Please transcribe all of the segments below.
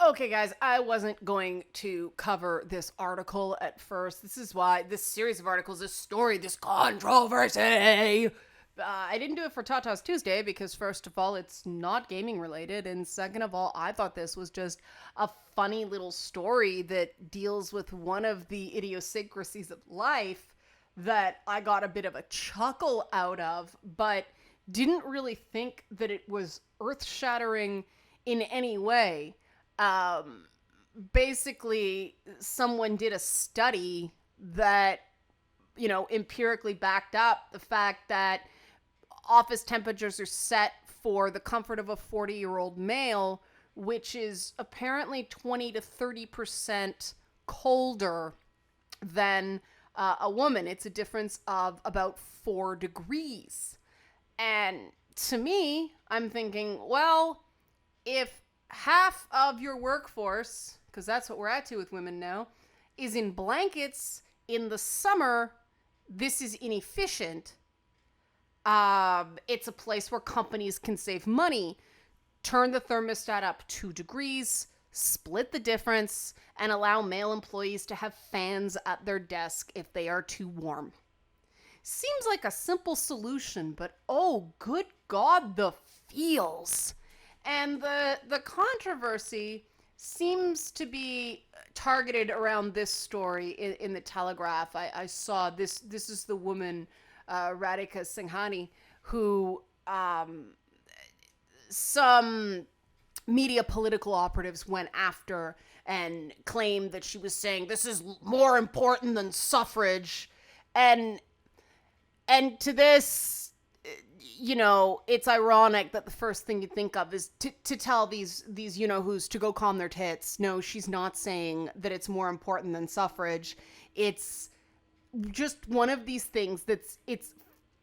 Okay, guys, I wasn't going to cover this article at first. This is why this series of articles, this story, this controversy. I didn't do it for Tata's Tuesday because, first of all, it's not gaming related. And second of all, I thought this was just a funny little story that deals with one of the idiosyncrasies of life that I got a bit of a chuckle out of, but didn't really think that it was earth shattering in any way. um, Basically, someone did a study that, empirically backed up the fact that office temperatures are set for the comfort of a 40-year-old male, which is apparently 20 to 30% colder than a woman. It's a difference of about 4 degrees. And to me, I'm thinking, well, if half of your workforce, because that's what we're at to with women now, is in blankets in the summer, this is inefficient. It's a place where companies can save money. Turn the thermostat up 2 degrees, split the difference, and allow male employees to have fans at their desk if they are too warm. Seems like a simple solution, but oh, good God, the feels. And the controversy seems to be targeted around this story in the Telegraph. I saw this. This is the woman, Radhika Singhani, who some media political operatives went after and claimed that she was saying this is more important than suffrage, and to this, it's ironic that the first thing you think of is to tell these who's to go calm their tits. No, she's not saying that it's more important than suffrage. It's just one of these things it's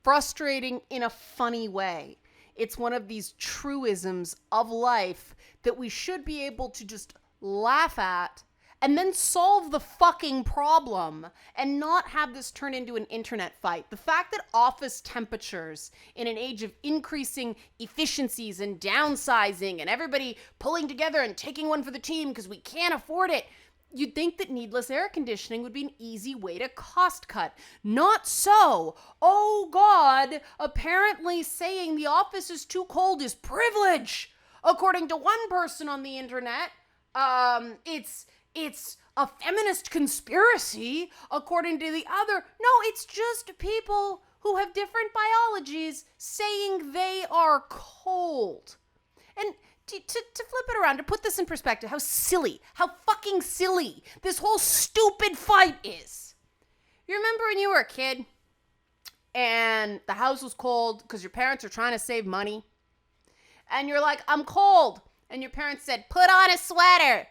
frustrating in a funny way. It's one of these truisms of life that we should be able to just laugh at and then solve the fucking problem and not have this turn into an internet fight. The fact that office temperatures in an age of increasing efficiencies and downsizing and everybody pulling together and taking one for the team because we can't afford it, you'd think that needless air conditioning would be an easy way to cost cut. Not so. Oh God, apparently saying the office is too cold is privilege. According to one person on the internet, it's a feminist conspiracy. According to the other, no, it's just people who have different biologies saying they are cold. And to flip it around, to put this in perspective, how fucking silly this whole stupid fight is. You remember when you were a kid and the house was cold because your parents are trying to save money? And you're like, I'm cold. And your parents said, put on a sweater.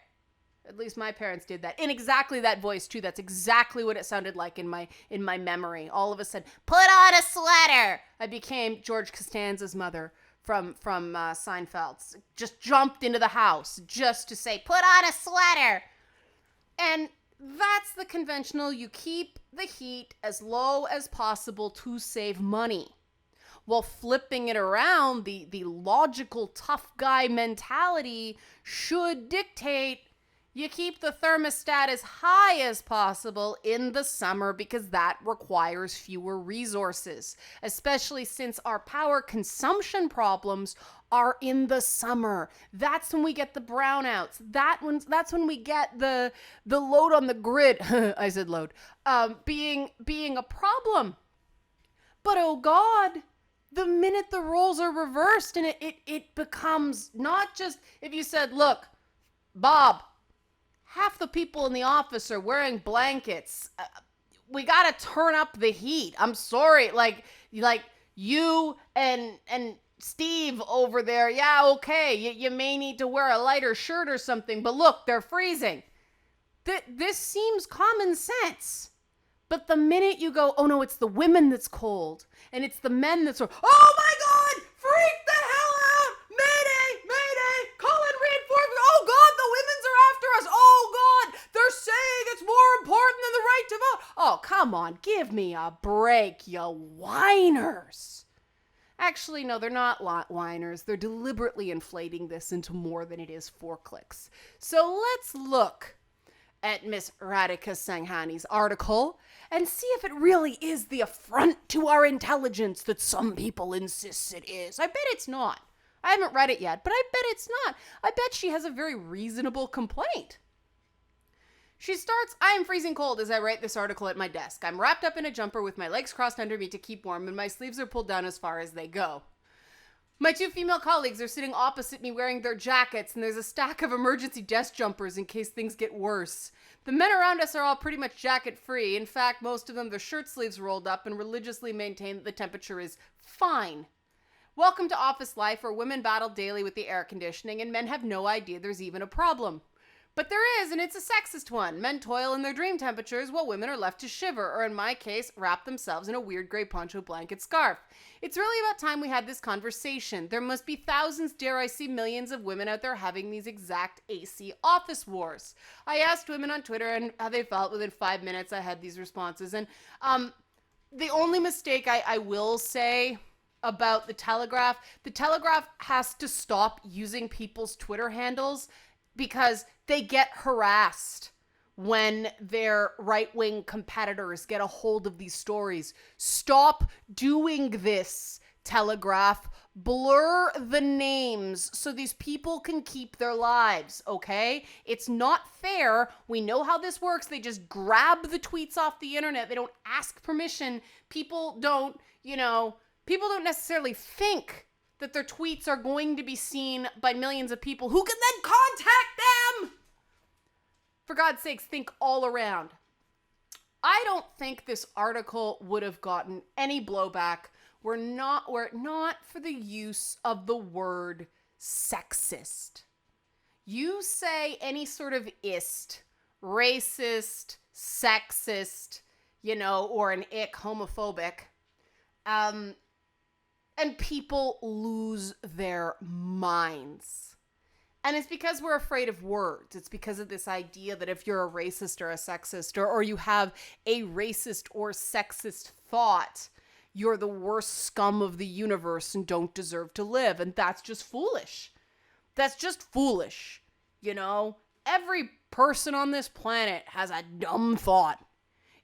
At least my parents did that. In exactly that voice, too. That's exactly what it sounded like in my memory. All of a sudden, put on a sweater. I became George Costanza's mother from Seinfeld. Just jumped into the house just to say, put on a sweater. And that's the conventional. You keep the heat as low as possible to save money. Well, flipping it around, the logical tough guy mentality should dictate you keep the thermostat as high as possible in the summer because that requires fewer resources, especially since our power consumption problems are in the summer. That's when we get the brownouts. That's when we get the load on the grid. I said load. Being a problem. But oh God, the minute the roles are reversed and it becomes not just if you said, look, Bob, half the people in the office are wearing blankets. We got to turn up the heat. I'm sorry. Like you and Steve over there. Yeah, okay. You may need to wear a lighter shirt or something, but look, they're freezing. This seems common sense. But the minute you go, oh no, it's the women that's cold, and it's the men that's, oh my God, freak the hell out, mayday, mayday, call in reinforcements, oh God, the women's are after us, oh God, they're saying it's more important than the right to vote. Oh, come on, give me a break, you whiners. Actually, no, they're not whiners. They're deliberately inflating this into more than it is 4 clicks. So let's look at Miss Radhika Sanghani's article and see if it really is the affront to our intelligence that some people insist it is. I bet it's not. I haven't read it yet, but I bet it's not. I bet she has a very reasonable complaint. She starts, I am freezing cold as I write this article at my desk. I'm wrapped up in a jumper with my legs crossed under me to keep warm, and my sleeves are pulled down as far as they go. My 2 female colleagues are sitting opposite me wearing their jackets, and there's a stack of emergency desk jumpers in case things get worse. The men around us are all pretty much jacket-free. In fact, most of them their shirt sleeves rolled up and religiously maintain that the temperature is fine. Welcome to office life, where women battle daily with the air conditioning, and men have no idea there's even a problem. But there is, and it's a sexist one. Men toil in their dream temperatures while women are left to shiver, or in my case, wrap themselves in a weird gray poncho blanket scarf. It's really about time we had this conversation. There must be thousands, dare I say millions of women out there having these exact AC office wars. I asked women on Twitter and how they felt. Within 5 minutes, I had these responses. And the only mistake I will say about the Telegraph has to stop using people's Twitter handles because they get harassed when their right-wing competitors get a hold of these stories. Stop doing this, Telegraph. Blur the names so these people can keep their lives, okay? It's not fair. We know how this works. They just grab the tweets off the internet. They don't ask permission. People don't necessarily think that their tweets are going to be seen by millions of people who can then contact them. For God's sakes, think all around. I don't think this article would have gotten any blowback were it not for the use of the word sexist. You say any sort of ist, racist, sexist, or an ick, homophobic, and people lose their minds. And it's because we're afraid of words. It's because of this idea that if you're a racist or a sexist, or you have a racist or sexist thought, you're the worst scum of the universe and don't deserve to live. And that's just foolish. That's just foolish. Every person on this planet has a dumb thought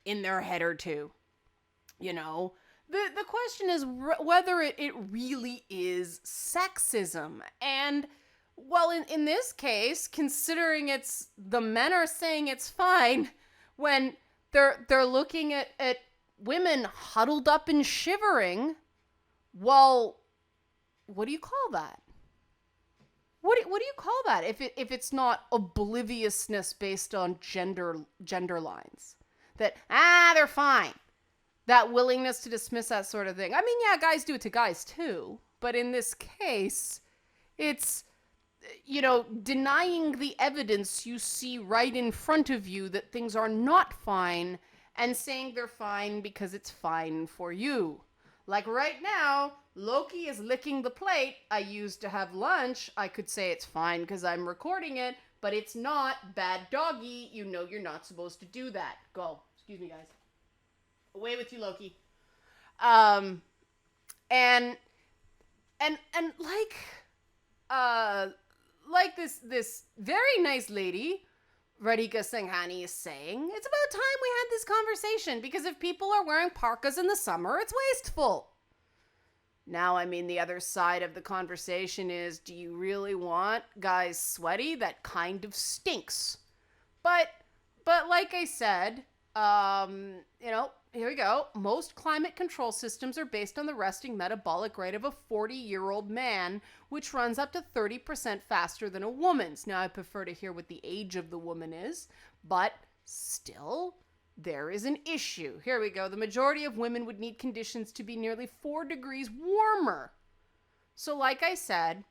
in their head or two. The question is whether it really is sexism. And, well, in this case, considering the men are saying it's fine when they're looking at women huddled up and shivering, well, what do you call that? What do you call that if it's not obliviousness based on gender lines? That, they're fine. That willingness to dismiss that sort of thing. I mean, yeah, guys do it to guys too. But in this case, it's, denying the evidence you see right in front of you that things are not fine and saying they're fine because it's fine for you. Like right now, Loki is licking the plate I used to have lunch. I could say it's fine because I'm recording it, but it's not. Bad doggy. You're not supposed to do that. Go. Excuse me, guys. Away with you, Loki. And like this very nice lady, Radhika Sanghani, is saying, it's about time we had this conversation because if people are wearing parkas in the summer, it's wasteful. Now, I mean, the other side of the conversation is, do you really want guys sweaty? That kind of stinks. But like I said, here we go. Most climate control systems are based on the resting metabolic rate of a 40-year-old man, which runs up to 30% faster than a woman's. Now, I prefer to hear what the age of the woman is, but still, there is an issue. Here we go. The majority of women would need conditions to be nearly 4 degrees warmer. So like I said,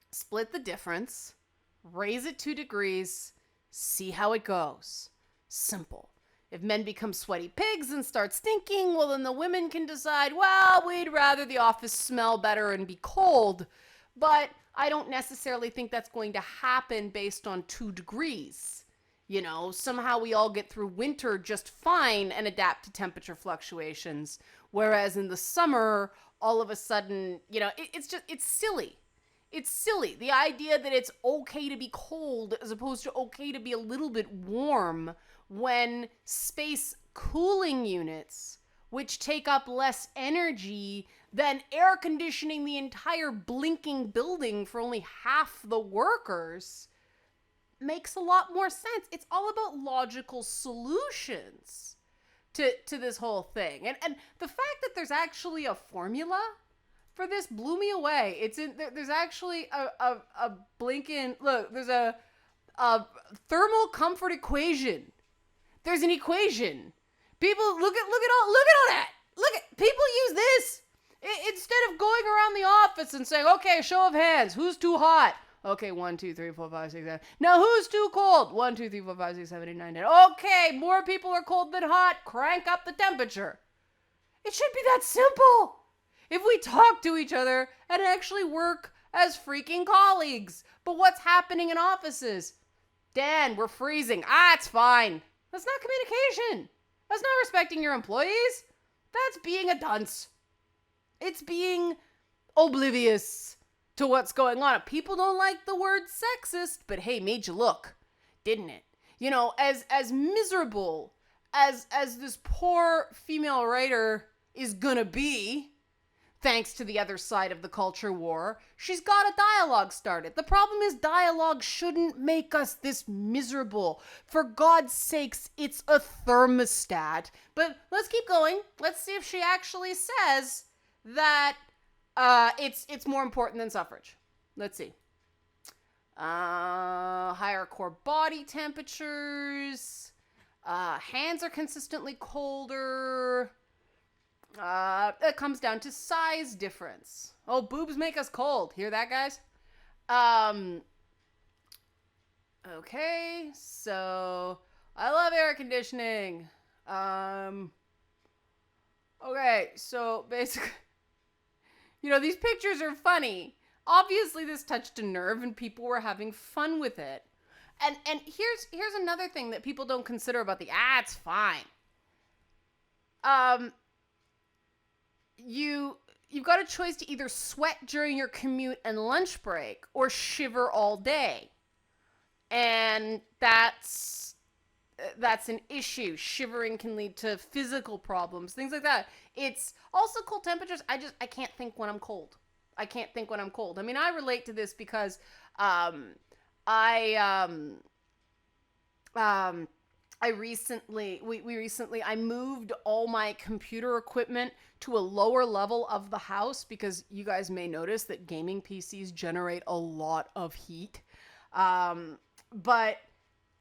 split the difference, raise it 2 degrees, see how it goes. Simple. If men become sweaty pigs and start stinking, well, then the women can decide, well, we'd rather the office smell better and be cold. But I don't necessarily think that's going to happen based on 2 degrees. Somehow we all get through winter just fine and adapt to temperature fluctuations. Whereas in the summer, all of a sudden, it's silly. It's silly. The idea that it's okay to be cold as opposed to okay to be a little bit warm when space cooling units, which take up less energy than air conditioning the entire blinking building for only half the workers, makes a lot more sense. It's all about logical solutions to this whole thing. And the fact that there's actually a formula for this blew me away. There's actually a blinking, look, there's a thermal comfort equation. There's an equation. People, look at all that. People use this instead of going around the office and saying, okay, show of hands, who's too hot? Okay, 1, 2, 3, 4, 5, 6, 7. Now who's too cold? 1, 2, 3, 4, 5, 6, 7, 8, 9, 10. Okay, more people are cold than hot. Crank up the temperature. It should be that simple. If we talk to each other and actually work as freaking colleagues. But what's happening in offices? Dan, we're freezing. It's fine. That's not communication. That's not respecting your employees. That's being a dunce. It's being oblivious to what's going on. People don't like the word sexist, but hey, made you look, didn't it? As miserable as this poor female writer is gonna be, thanks to the other side of the culture war, she's got a dialogue started. The problem is dialogue shouldn't make us this miserable. For God's sakes, it's a thermostat. But let's keep going. Let's see if she actually says that it's more important than suffrage. Let's see. Higher core body temperatures. Hands are consistently colder. It comes down to size difference. Oh, boobs make us cold. Hear that, guys? Okay, so I love air conditioning. Okay, so basically, these pictures are funny. Obviously, this touched a nerve and people were having fun with it. And here's another thing that people don't consider about it's fine. You've got a choice to either sweat during your commute and lunch break or shiver all day. And that's an issue. Shivering can lead to physical problems, things like that. It's also cold temperatures. I can't think when I'm cold. I mean, I relate to this because I moved all my computer equipment to a lower level of the house because you guys may notice that gaming PCs generate a lot of heat. But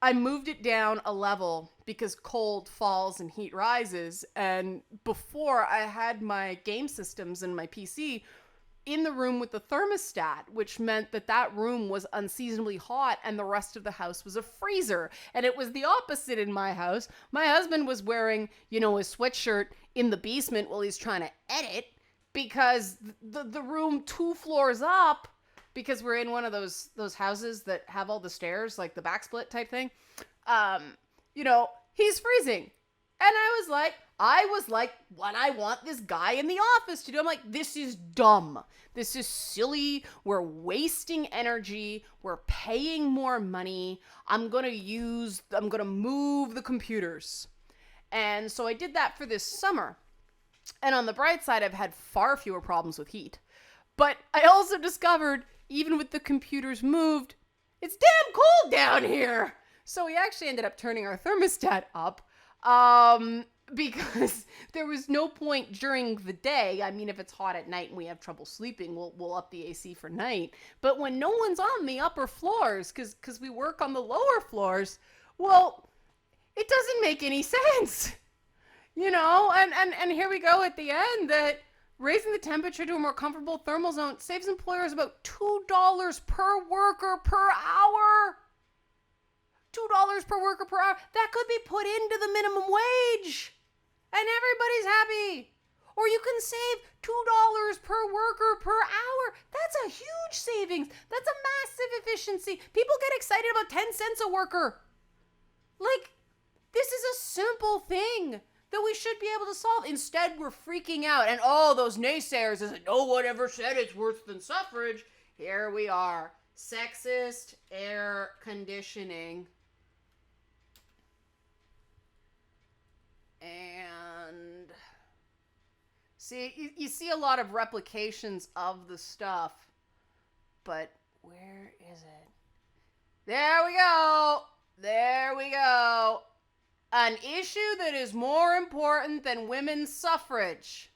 I moved it down a level because cold falls and heat rises. And before, I had my game systems and my PC in the room with the thermostat, which meant that room was unseasonably hot and the rest of the house was a freezer. And it was the opposite in my house. My husband was wearing, his sweatshirt in the basement while he's trying to edit because the room 2 floors up, because we're in one of those houses that have all the stairs, like the backsplit type thing, he's freezing. And I was like, what I want this guy in the office to do. I'm like, this is dumb. This is silly. We're wasting energy. We're paying more money. I'm going to move the computers. And so I did that for this summer. And on the bright side, I've had far fewer problems with heat. But I also discovered, even with the computers moved, it's damn cold down here. So we actually ended up turning our thermostat up. Because there was no point during the day. I mean, if it's hot at night and we have trouble sleeping, we'll up the AC for night. But when no one's on the upper floors, because we work on the lower floors, well, it doesn't make any sense. And here we go at the end that raising the temperature to a more comfortable thermal zone saves employers about $2 per worker per hour. $2 per worker per hour. That could be put into the minimum wage and everybody's happy. Or you can save $2 per worker per hour. That's a huge savings. That's a massive efficiency. People get excited about 10 cents a worker. Like, this is a simple thing that we should be able to solve. Instead, we're freaking out. And oh, those naysayers, is it no one ever said it's worse than suffrage? Here we are. Sexist air conditioning. And see, you see a lot of replications of the stuff. But where is it? There we go. There we go. An issue that is more important than women's suffrage.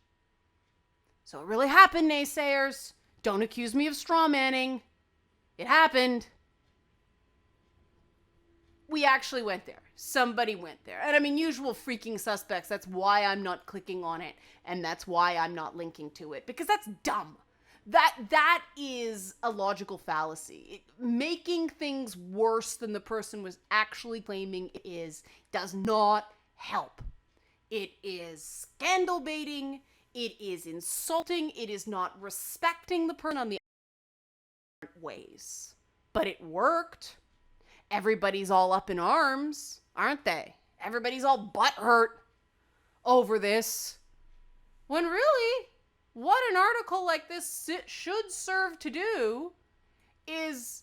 So it really happened, naysayers. Don't accuse me of strawmanning. It happened. We actually went there. Somebody went there. And I mean, usual freaking suspects. That's why I'm not clicking on it. And that's why I'm not linking to it. Because that's dumb. That is a logical fallacy. Making things worse than the person was actually claiming does not help. It is scandal baiting. It is insulting. It is not respecting the person on the ways. But it worked. Everybody's all up in arms, aren't they? Everybody's all butthurt over this. When really, what an article like this should serve to do is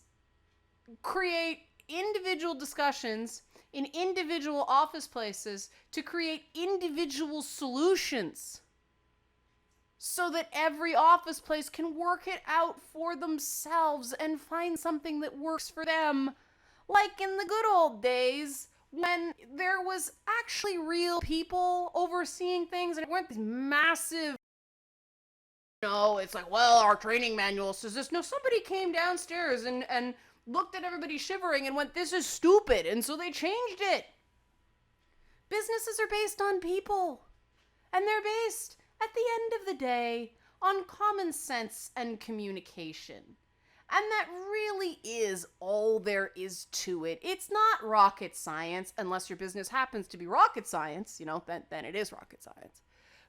create individual discussions in individual office places to create individual solutions so that every office place can work it out for themselves and find something that works for them. Like in the good old days when there was actually real people overseeing things and it weren't these massive, it's like, well, our training manual says this. No, somebody came downstairs and looked at everybody shivering and went, this is stupid. And so they changed it. Businesses are based on people. And they're based, at the end of the day, on common sense and communication. And that really is all there is to it. It's not rocket science, unless your business happens to be rocket science, then it is rocket science.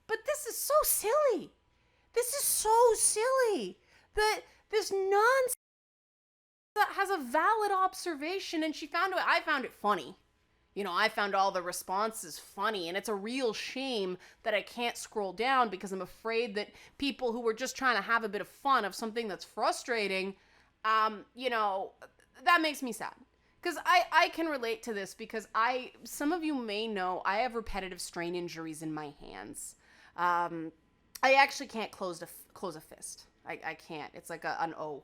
But this is so silly. This is so silly that this nonsense that has a valid observation, and I found it funny. I found all the responses funny, and it's a real shame that I can't scroll down because I'm afraid that people who were just trying to have a bit of fun of something that's frustrating, that makes me sad. Because I can relate to this because some of you may know, I have repetitive strain injuries in my hands. I actually can't close a fist. I can't. It's like an O.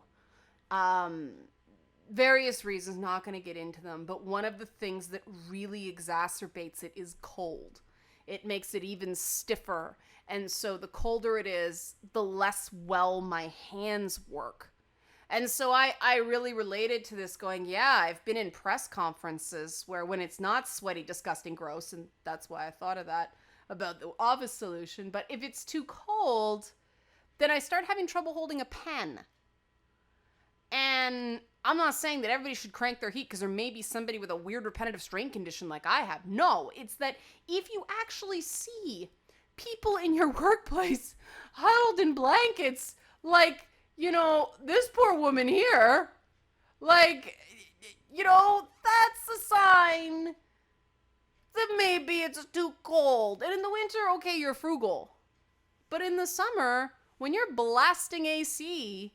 Various reasons, not going to get into them, but one of the things that really exacerbates it is cold. It makes it even stiffer. And so the colder it is, the less well my hands work. And so I really related to this going, yeah, I've been in press conferences where when it's not sweaty, disgusting, gross, and that's why I thought of that about the office solution. But if it's too cold, then I start having trouble holding a pen. And I'm not saying that everybody should crank their heat because there may be somebody with a weird repetitive strain condition like I have. No, it's that if you actually see people in your workplace huddled in blankets, like, this poor woman here, like, that's a sign that maybe it's too cold. And in the winter, okay, you're frugal. But in the summer, when you're blasting AC,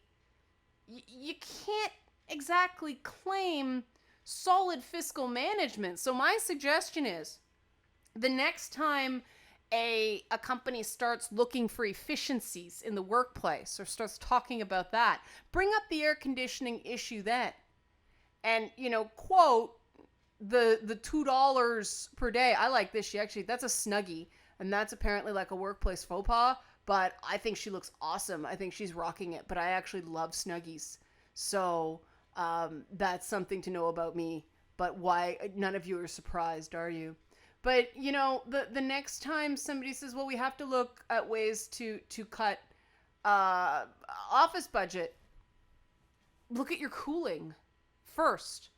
you can't exactly claim solid fiscal management. So my suggestion is the next time a company starts looking for efficiencies in the workplace or starts talking about that, bring up the air conditioning issue then. And, quote the $2 per day. I like this. That's a Snuggie. And that's apparently like a workplace faux pas. But I think she looks awesome. I think she's rocking it. But I actually love Snuggies. So that's something to know about me. But why none of you are surprised, are you? But, the next time somebody says, well, we have to look at ways to cut office budget, look at your cooling first.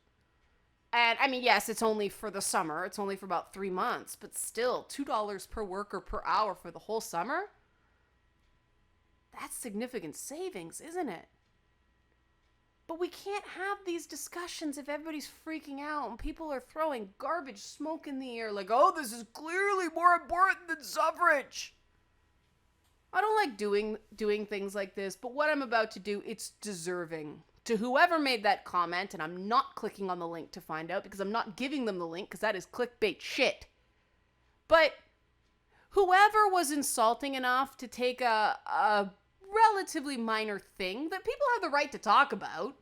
And, I mean, yes, it's only for the summer. It's only for about 3 months. But still, $2 per worker per hour for the whole summer? That's significant savings, isn't it? But we can't have these discussions if everybody's freaking out and people are throwing garbage smoke in the air like, oh, this is clearly more important than suffrage. I don't like doing things like this, but what I'm about to do, it's deserving. To whoever made that comment, and I'm not clicking on the link to find out because I'm not giving them the link because that is clickbait shit. But whoever was insulting enough to take a relatively minor thing that people have the right to talk about,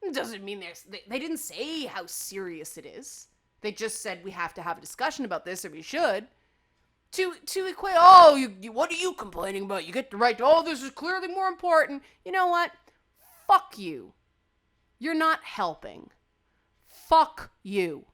it doesn't mean they didn't say how serious it is. They just said we have to have a discussion about this, or we should. To equate, oh, you what are you complaining about? You get the right to, oh, this is clearly more important. You know what? Fuck you. You're not helping. Fuck you.